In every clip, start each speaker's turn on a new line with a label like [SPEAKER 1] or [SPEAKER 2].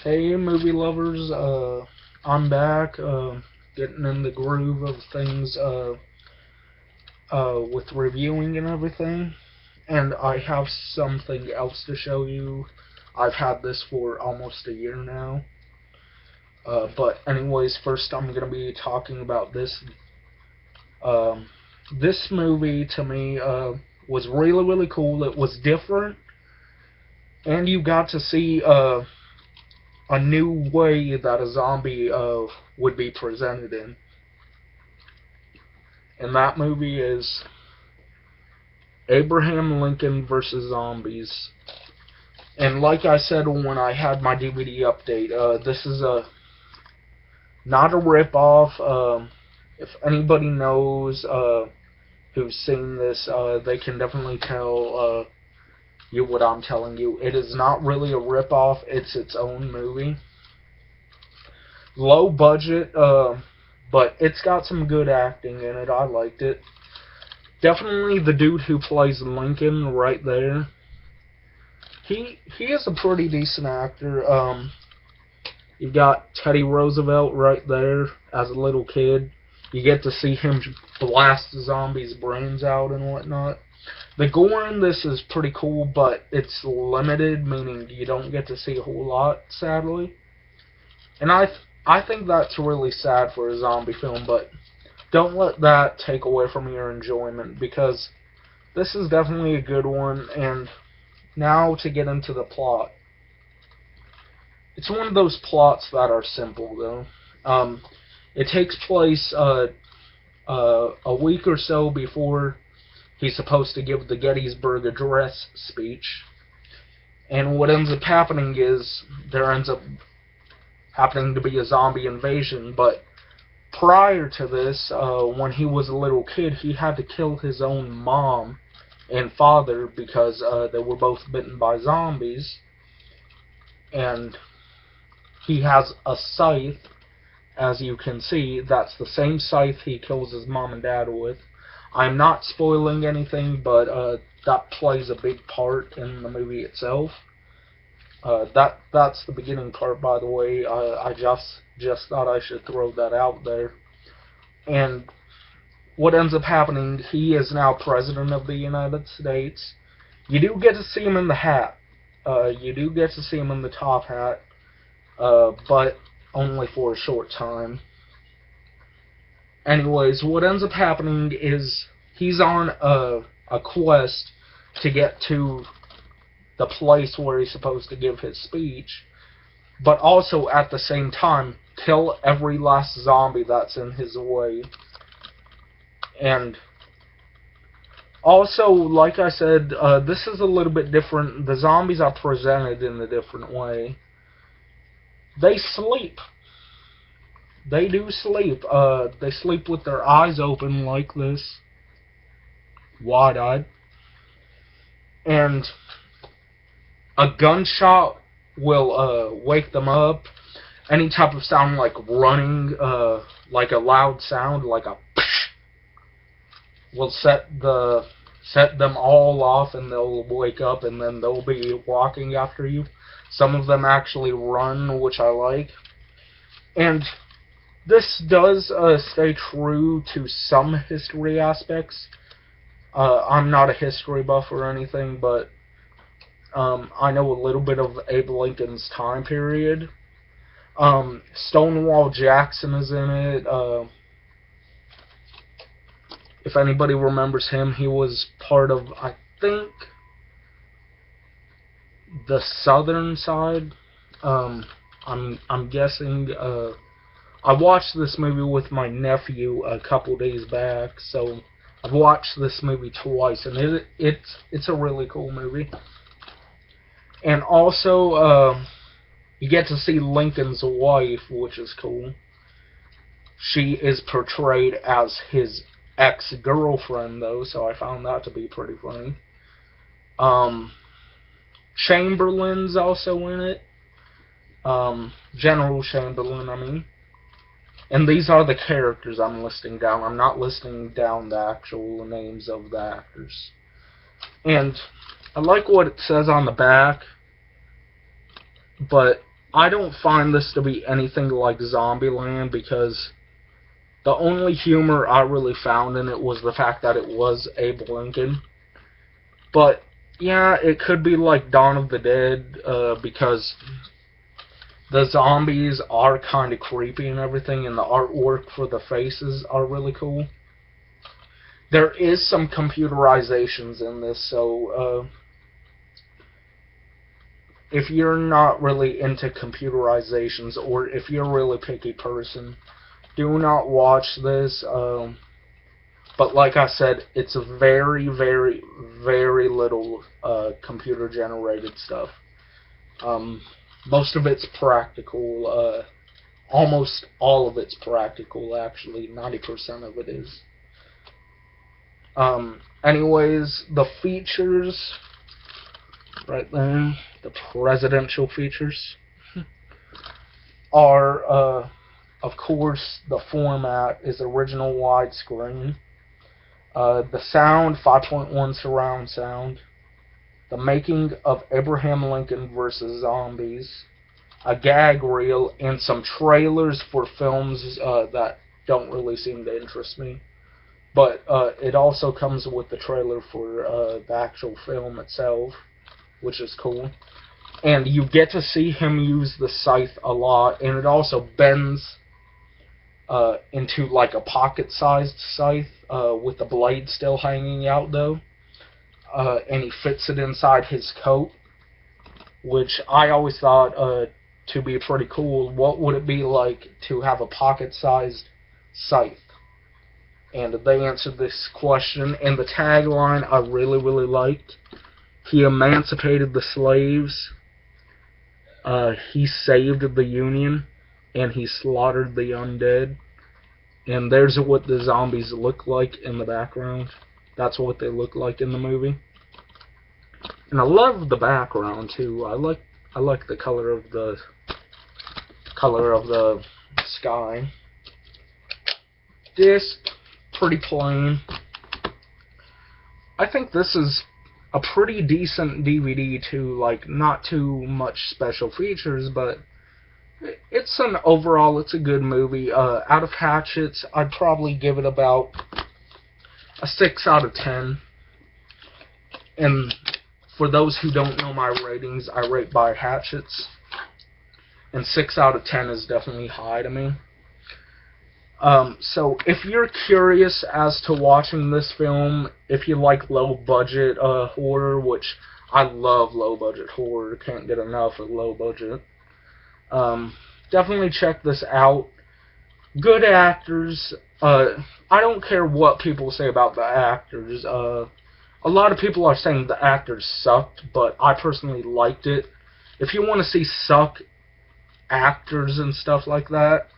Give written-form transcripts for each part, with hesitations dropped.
[SPEAKER 1] Hey, movie lovers, I'm back, getting in the groove of things, with reviewing and everything, and I have something else to show you. I've had this for almost a year now, but anyways, first I'm gonna be talking about this. Um, this movie to me, was really, really cool. It was different, and you got to see, a new way that a zombie, would be presented in. And that movie is Abraham Lincoln versus Zombies. And like I said when I had my DVD update, this is a not a ripoff. If anybody knows, who's seen this, they can definitely tell, you what I'm telling you. It is not really a ripoff. It's its own movie. Low budget, but it's got some good acting in it. I liked it. Definitely the dude who plays Lincoln right there. He is a pretty decent actor. You got Teddy Roosevelt right there as a little kid. You get to see him blast the zombies' brains out and whatnot. The gore in this is pretty cool, but it's limited, meaning you don't get to see a whole lot, sadly. And I think that's really sad for a zombie film, but don't let that take away from your enjoyment, because this is definitely a good one. And now to get into the plot. It's one of those plots that are simple, though. It takes place, a week or so before he's supposed to give the Gettysburg Address speech. And what ends up happening is there ends up happening to be a zombie invasion. But prior to this, when he was a little kid, he had to kill his own mom and father because, they were both bitten by zombies. And he has a scythe, as you can see. That's the same scythe he kills his mom and dad with. I'm not spoiling anything, but, that plays a big part in the movie itself. That's the beginning part, by the way. I just thought I should throw that out there. And what ends up happening, he is now president of the United States. You do get to see him in the hat. You do get to see him in the top hat, but only for a short time. Anyways, what ends up happening is he's on a quest to get to the place where he's supposed to give his speech, but also at the same time kill every last zombie that's in his way. And also, like I said, this is a little bit different. The zombies are presented in a different way. They sleep. They do sleep. They sleep with their eyes open like this, wide-eyed. And a gunshot will, wake them up. Any type of sound like running, like a loud sound, like a will set them all off, and they'll wake up, and then they'll be walking after you. Some of them actually run, which I like. And this does, stay true to some history aspects. I'm not a history buff or anything, but, I know a little bit of Abe Lincoln's time period. Stonewall Jackson is in it. If anybody remembers him, he was part of, I think, the southern side. I'm guessing. I watched this movie with my nephew a couple days back, so I've watched this movie twice, and it's a really cool movie. And also, you get to see Lincoln's wife, which is cool. She is portrayed as his ex-girlfriend, though, so I found that to be pretty funny. Chamberlain's also in it. General Chamberlain, I mean. And these are the characters I'm listing down. I'm not listing down the actual names of the actors. And I like what it says on the back, but I don't find this to be anything like Zombieland because the only humor I really found in it was the fact that it was Abe Lincoln. But yeah, it could be like Dawn of the Dead because the zombies are kind of creepy and everything, and the artwork for the faces are really cool. There is some computerizations in this, so if you're not really into computerizations, or if you're a really picky person, do not watch this. But like I said, it's a very, very, very little computer-generated stuff. Most of it's practical. Almost all of it's practical, actually. 90% of it is. Anyways, the features, right there, the presidential features, are, of course, the format is original widescreen. The sound, 5.1 surround sound. The making of Abraham Lincoln vs. Zombies. A gag reel, and some trailers for films that don't really seem to interest me. But it also comes with the trailer for the actual film itself, which is cool. And you get to see him use the scythe a lot, and it also bends into like a pocket-sized scythe with the blade still hanging out, though. And he fits it inside his coat, which I always thought to be pretty cool. What would it be like to have a pocket-sized scythe? And they answered this question, and the tagline I really, really liked. He emancipated the slaves, he saved the Union, and he slaughtered the undead. And there's what the zombies look like in the background. That's what they look like in the movie. And I love the background too. I like the color of the sky. Disc, pretty plain. I think this is a pretty decent DVD too. Like, not too much special features, but it's a good movie. Out of Hatchets, I'd probably give it about a 6 out of 10. And for those who don't know my ratings, I rate by Hatchets. And 6 out of 10 is definitely high to me. So if you're curious as to watching this film, if you like low-budget horror, which I love low-budget horror, can't get enough of low-budget, definitely check this out. Good actors. I don't care what people say about the actors. A lot of people are saying the actors sucked, but I personally liked it. If you want to see suck actors and stuff like that,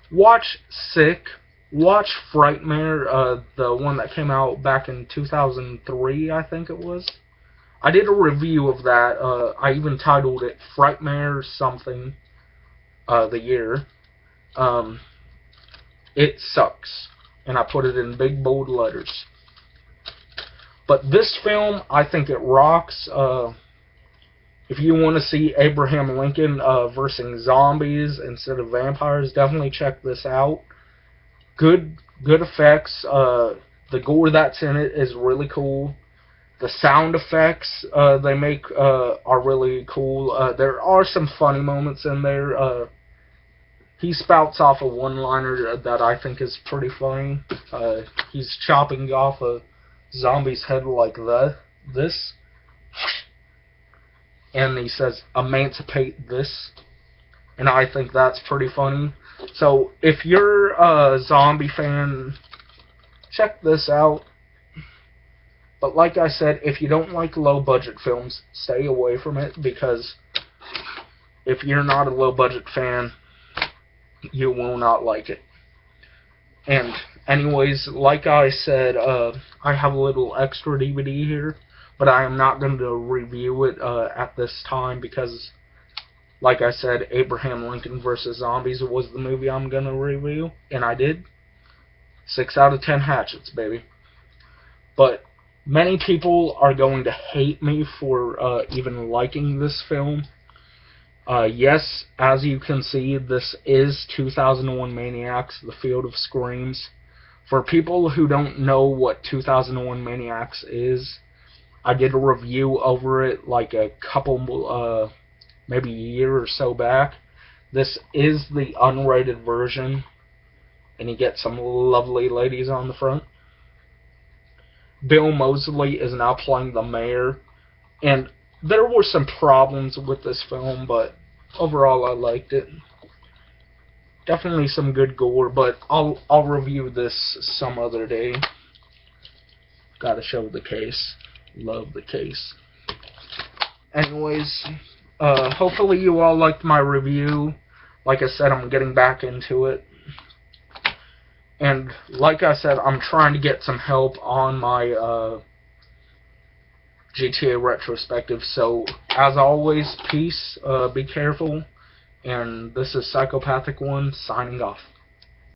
[SPEAKER 1] watch Sick, watch Frightmare, the one that came out back in 2003, I think it was. I did a review of that. I even titled it Frightmare something, the year. It sucks, and I put it in big bold letters. But this film, I think it rocks. If you want to see Abraham Lincoln versus zombies instead of vampires, definitely check this out. Good effects. The gore that's in it is really cool. The sound effects they make are really cool. There are some funny moments in there. He spouts off a one-liner that I think is pretty funny. He's chopping off a zombie's head like this. And he says, "Emancipate this." And I think that's pretty funny. So, if you're a zombie fan, check this out. But like I said, if you don't like low-budget films, stay away from it, because if you're not a low-budget fan, you will not like it. And anyways, like I said, I have a little extra DVD here, but I am not going to review it at this time because, like I said, Abraham Lincoln vs. Zombies was the movie I'm going to review, and I did. 6 out of 10 hatchets, baby. But many people are going to hate me for even liking this film, Yes, as you can see, this is 2001 Maniacs, The Field of Screams. For people who don't know what 2001 Maniacs is, I did a review over it like a couple, maybe a year or so back. This is the unrated version, and you get some lovely ladies on the front. Bill Moseley is now playing the mayor, and there were some problems with this film, but overall I liked it. Definitely some good gore, but I'll review this some other day. Gotta show the case. Love the case. Anyways, hopefully you all liked my review. Like I said, I'm getting back into it. And like I said, I'm trying to get some help on my GTA retrospective. So, as always, peace, be careful. And this is Psychopathic1 signing off.